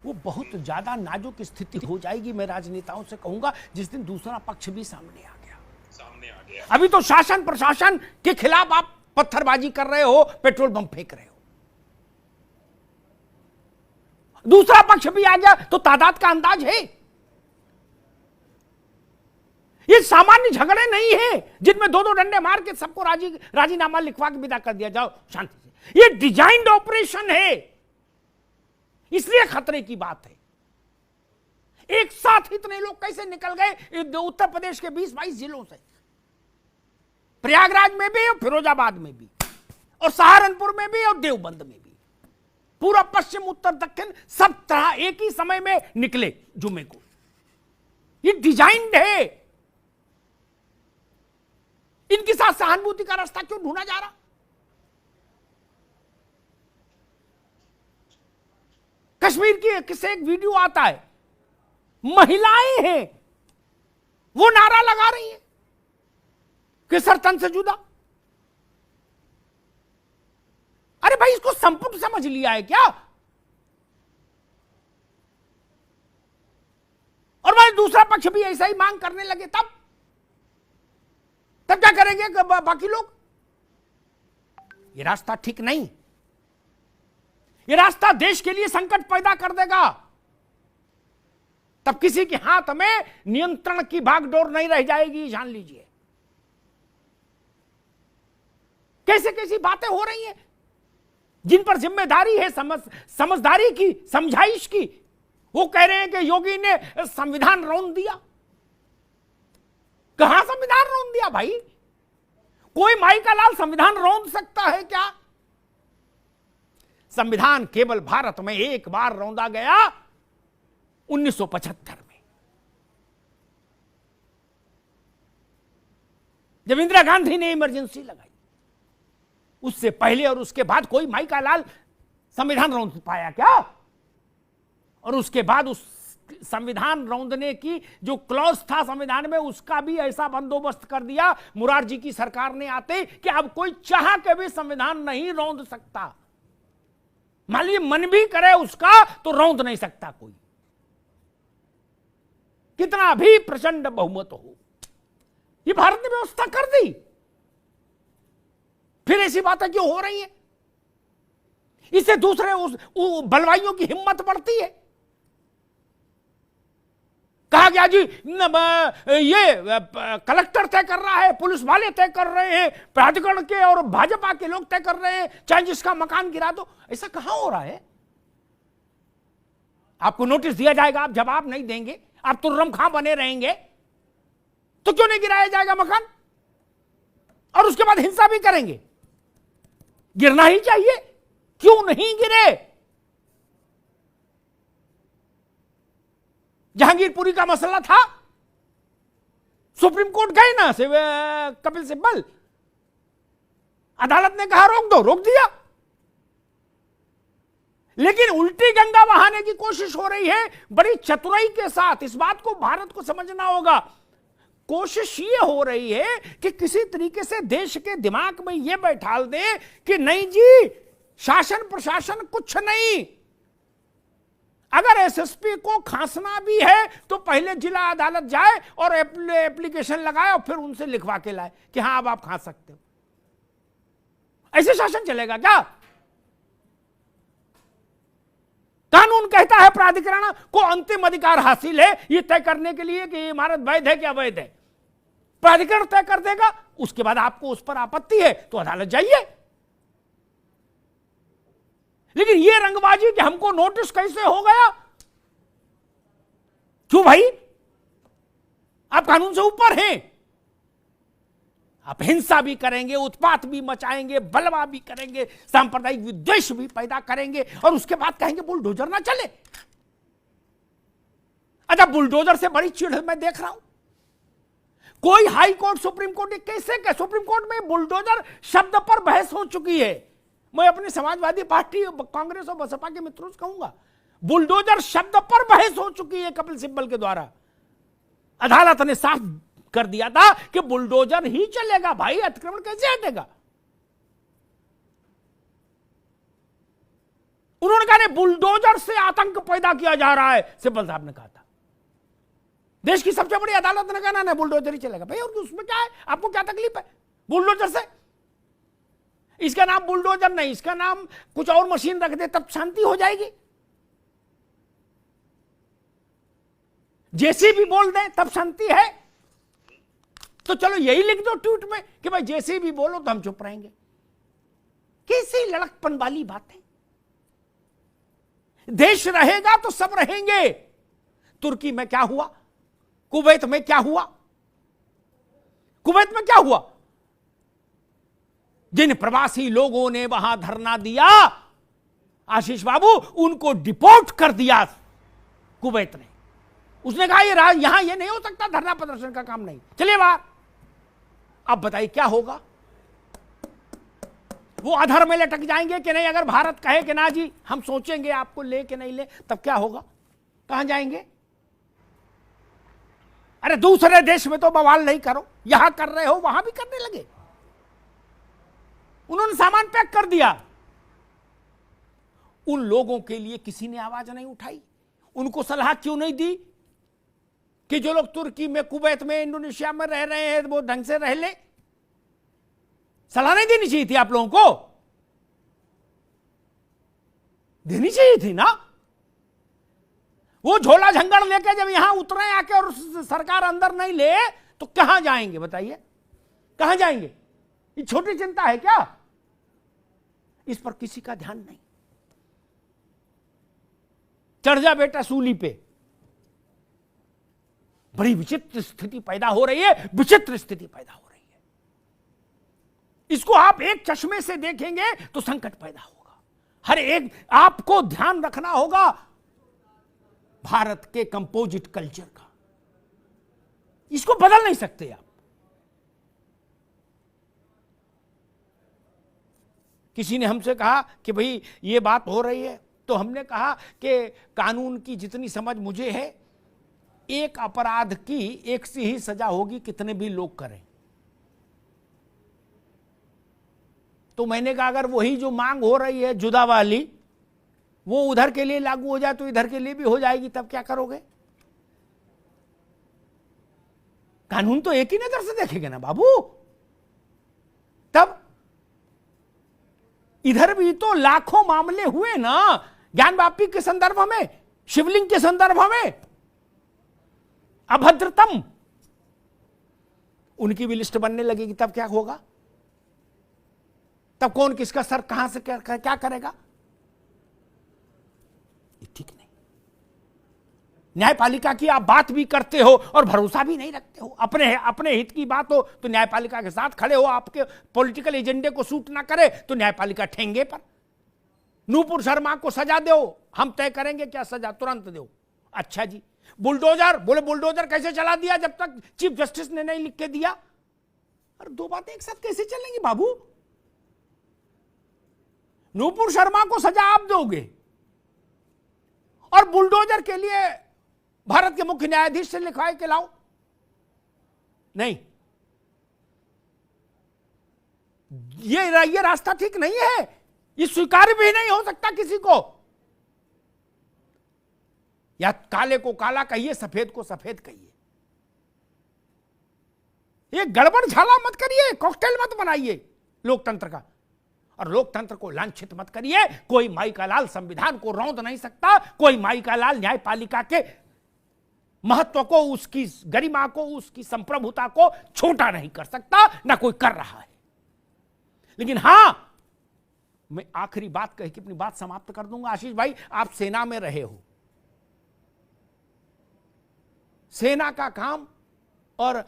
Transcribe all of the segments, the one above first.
वो बहुत ज्यादा नाजुक स्थिति हो जाएगी, मैं राजनेताओं से कहूंगा, जिस दिन दूसरा पक्ष भी सामने आ गया। अभी तो शासन प्रशासन के खिलाफ आप पत्थरबाजी कर रहे हो, पेट्रोल बम फेंक रहे हो, दूसरा पक्ष भी आ गया तो तादाद का अंदाज है। ये सामान्य झगड़े नहीं है जिनमें दो दो डंडे मार के सबको राजीनामा लिखवा के विदा कर दिया, जाओ शांति से। ये डिजाइन्ड ऑपरेशन है, इसलिए खतरे की बात है। एक साथ इतने लोग कैसे निकल गए उत्तर प्रदेश के 20-22 जिलों से, प्रयागराज में भी और फिरोजाबाद में भी और सहारनपुर में भी और देवबंद में भी, पूरा पश्चिम उत्तर दक्षिण सब तरह एक ही समय में निकले जुमे को। ये डिजाइन्ड है। इनके साथ सहानुभूति का रास्ता क्यों ढूंढा जा रहा? कश्मीर की किससे एक वीडियो आता है, महिलाएं हैं वो नारा लगा रही हैं कि सर तन से जुदा। अरे भाई, इसको संपुट समझ लिया है क्या? और भाई दूसरा पक्ष भी ऐसा ही मांग करने लगे, तब क्या करेंगे बाकी लोग? ये रास्ता ठीक नहीं, ये रास्ता देश के लिए संकट पैदा कर देगा। तब किसी के हाथ में नियंत्रण की भागडोर नहीं रह जाएगी, जान लीजिए। कैसे कैसी बातें हो रही हैं जिन पर जिम्मेदारी है समझदारी की, समझाइश की। वो कह रहे हैं कि योगी ने संविधान रौंद दिया। कहां संविधान रौंद दिया भाई? कोई माई का लाल संविधान रौंद सकता है क्या? संविधान केवल भारत में एक बार रौंदा गया 1975 में, जब इंदिरा गांधी ने इमरजेंसी लगाई। उससे पहले और उसके बाद कोई माई का लाल संविधान रौंद पाया क्या? और उसके बाद उस संविधान रौंदने की जो क्लॉज था संविधान में, उसका भी ऐसा बंदोबस्त कर दिया मुरारजी की सरकार ने आते कि अब कोई चाह के भी संविधान नहीं रौंद सकता। मान लीजिए मन भी करे उसका तो रौंद नहीं सकता कोई, कितना भी प्रचंड बहुमत हो। ये भारत ने व्यवस्था कर दी, फिर ऐसी बातें क्यों हो रही हैं? इससे दूसरे बलवाइयों की हिम्मत बढ़ती है। कहा गया जी ये कलेक्टर तय कर रहा है, पुलिस वाले तय कर रहे हैं, प्राधिकरण के और भाजपा के लोग तय कर रहे हैं, चाहे जिसका मकान गिरा दो। ऐसा कहां हो रहा है? आपको नोटिस दिया जाएगा, आप जवाब नहीं देंगे, आप तो रमखा बने रहेंगे, तो क्यों नहीं गिराया जाएगा मकान? और उसके बाद हिंसा भी करेंगे। गिरना ही चाहिए, क्यों नहीं गिरे? जहांगीरपुरी का मसला था, सुप्रीम कोर्ट गए ना कपिल सिब्बल, अदालत ने कहा रोक दो, रोक दिया। लेकिन उल्टी गंगा बहाने की कोशिश हो रही है बड़ी चतुराई के साथ। इस बात को भारत को समझना होगा। कोशिश ये हो रही है कि किसी तरीके से देश के दिमाग में ये बैठाल दे कि नहीं जी, शासन प्रशासन कुछ नहीं। अगर एसएसपी को खांसना भी है तो पहले जिला अदालत जाए और एप्लीकेशन लगाए और फिर उनसे लिखवा के लाए कि हां अब आप खांस सकते हो। ऐसे शासन चलेगा क्या? कानून कहता है प्राधिकरण को अंतिम अधिकार हासिल है ये तय करने के लिए कि ये इमारत वैध है कि अवैध है। प्राधिकरण तय कर देगा, उसके बाद आपको उस पर आपत्ति है तो अदालत जाइए। लेकिन ये रंगबाजी कि हमको नोटिस कैसे हो गया, क्यों भाई? आप कानून से ऊपर हैं। आप हिंसा भी करेंगे, उत्पात भी मचाएंगे, बलवा भी करेंगे, सांप्रदायिक विद्वेष भी पैदा करेंगे और उसके बाद कहेंगे बुलडोजर ना चले। अच्छा, बुलडोजर से बड़ी चिढ़ मैं देख रहा हूं। कोई हाई कोर्ट, सुप्रीम कोर्ट, कैसे क्या सुप्रीम कोर्ट में बुलडोजर शब्द पर बहस हो चुकी है। मैं अपने समाजवादी पार्टी, कांग्रेस और बसपा के मित्रों से कहूंगा, बुलडोजर शब्द पर बहस हो चुकी है कपिल सिब्बल के द्वारा। अदालत ने साफ कर दिया था कि बुलडोजर ही चलेगा भाई, अतिक्रमण कैसे हटेगा? उन्होंने कहा नहीं, बुलडोजर से आतंक पैदा किया जा रहा है, सिब्बल साहब ने कहा था। देश की सबसे बड़ी अदालत ने कहा ना बुलडोजर ही चलेगा भाई, और उसमें क्या है, आपको क्या तकलीफ है बुलडोजर से? इसका नाम बुलडोजर नहीं, इसका नाम कुछ और मशीन रख दे तब शांति हो जाएगी। जेसीबी बोल दें तब शांति है? तो चलो यही लिख दो ट्वीट में कि भाई जेसीबी बोलो तो हम चुप रहेंगे। कैसी लड़कपन वाली बातें। देश रहेगा तो सब रहेंगे। तुर्की में क्या हुआ, कुवैत में क्या हुआ? कुवैत में क्या हुआ? जिन प्रवासी लोगों ने वहां धरना दिया, आशीष बाबू, उनको डिपोर्ट कर दिया कुवैत ने। उसने कहा ये यहां ये नहीं हो सकता, धरना प्रदर्शन का काम नहीं, चलिए बाहर। अब बताइए क्या होगा? वो अधर में लटक जाएंगे कि नहीं? अगर भारत कहे कि ना जी हम सोचेंगे आपको ले कि नहीं ले, तब क्या होगा? कहां जाएंगे? अरे दूसरे देश में तो बवाल नहीं करो, यहां कर रहे हो वहां भी करने लगे। उन्होंने सामान पैक कर दिया। उन लोगों के लिए किसी ने आवाज नहीं उठाई? उनको सलाह क्यों नहीं दी कि जो लोग तुर्की में, कुवैत में, इंडोनेशिया में रह रहे हैं वो ढंग से रह ले? सलाह नहीं देनी चाहिए थी आप लोगों को? देनी चाहिए थी ना। वो झोला झंगड़ लेके जब यहां उतरे आके और सरकार अंदर नहीं ले तो कहां जाएंगे बताइए? कहां जाएंगे? ये छोटी चिंता है क्या? इस पर किसी का ध्यान नहीं। चढ़ जा बेटा सूली पे। बड़ी विचित्र स्थिति पैदा हो रही है, विचित्र स्थिति पैदा हो रही है। इसको आप एक चश्मे से देखेंगे तो संकट पैदा होगा। हर एक आपको ध्यान रखना होगा भारत के कंपोजिट कल्चर का। इसको बदल नहीं सकते आप। किसी ने हमसे कहा कि भाई ये बात हो रही है, तो हमने कहा कि कानून की जितनी समझ मुझे है, एक अपराध की एक सी ही सजा होगी कितने भी लोग करें। तो मैंने कहा अगर वही जो मांग हो रही है जुदा वाली, वो उधर के लिए लागू हो जाए तो इधर के लिए भी हो जाएगी, तब क्या करोगे? कानून तो एक ही नजर से देखेंगे ना बाबू। तब इधर भी तो लाखों मामले हुए ना, ज्ञानवापी के संदर्भ में, शिवलिंग के संदर्भ में, अभद्रतम, उनकी भी लिस्ट बनने लगेगी। तब क्या होगा? तब कौन किसका सर कहां से क्या करेगा? ये ठीक नहीं। न्यायपालिका की आप बात भी करते हो और भरोसा भी नहीं रखते हो। अपने हित की बात हो तो न्यायपालिका के साथ खड़े हो, आपके पॉलिटिकल एजेंडे को सूट ना करे तो न्यायपालिका ठेंगे पर। नूपुर शर्मा को सजा दो, हम तय करेंगे क्या सजा, तुरंत दो। अच्छा जी, बुलडोजर, बोले बुलडोजर कैसे चला दिया जब तक चीफ जस्टिस ने नहीं लिख के दिया? अरे दो बातें एक साथ कैसे चलेंगी बाबू? नूपुर शर्मा को सजा आप दोगे और बुलडोजर के लिए भारत के मुख्य न्यायाधीश से लिखवाए के लाओ? नहीं, ये रास्ता ठीक नहीं है। ये स्वीकार्य भी नहीं हो सकता किसी को। या काले को काला कहिए, सफेद को सफेद कहिए। ये गड़बड़ झाला मत करिए, कॉकटेल मत बनाइए लोकतंत्र का, और लोकतंत्र को लांछित मत करिए। कोई माई का लाल संविधान को रौंद नहीं सकता, कोई माई का लाल न्यायपालिका के महत्व को, उसकी गरिमा को, उसकी संप्रभुता को छोटा नहीं कर सकता, ना कोई कर रहा है। लेकिन हां, मैं आखिरी बात कह के अपनी बात समाप्त कर दूंगा। आशीष भाई, आप सेना में रहे हो। सेना का काम और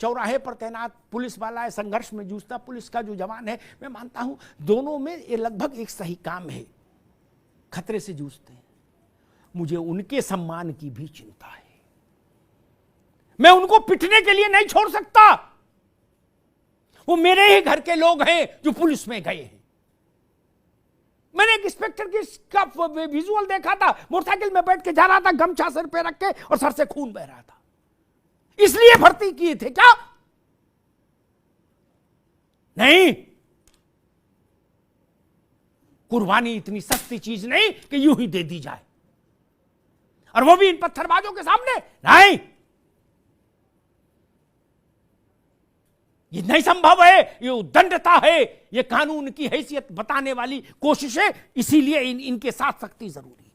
चौराहे पर तैनात पुलिस वाला है, संघर्ष में जूझता पुलिस का जो जवान है, मैं मानता हूं दोनों में ये लगभग एक सही काम है। खतरे से जूझते हैं। मुझे उनके सम्मान की भी चिंता है। मैं उनको पिटने के लिए नहीं छोड़ सकता। वो मेरे ही घर के लोग हैं जो पुलिस में गए हैं। मैंने एक इंस्पेक्टर का विजुअल देखा था, मोटरसाइकिल में बैठ के जा रहा था, गमछा सर पे रख के, और सर से खून बह रहा था। इसलिए भर्ती किए थे क्या? नहीं। कुर्बानी इतनी सस्ती चीज नहीं कि यूं ही दे दी जाए, और वो भी इन पत्थरबाजों के सामने नहीं। ये नहीं संभव है, ये उद्दंडता है, ये कानून की हैसियत बताने वाली कोशिशें, इसीलिए इनके साथ सख्ती जरूरी है।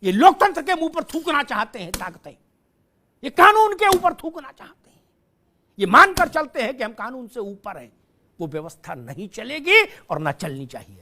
ये लोकतंत्र के मुंह पर थूकना चाहते हैं ताकतें, ये कानून के ऊपर थूकना चाहते हैं, ये मानकर चलते हैं कि हम कानून से ऊपर हैं। वो व्यवस्था नहीं चलेगी और ना चलनी चाहिए।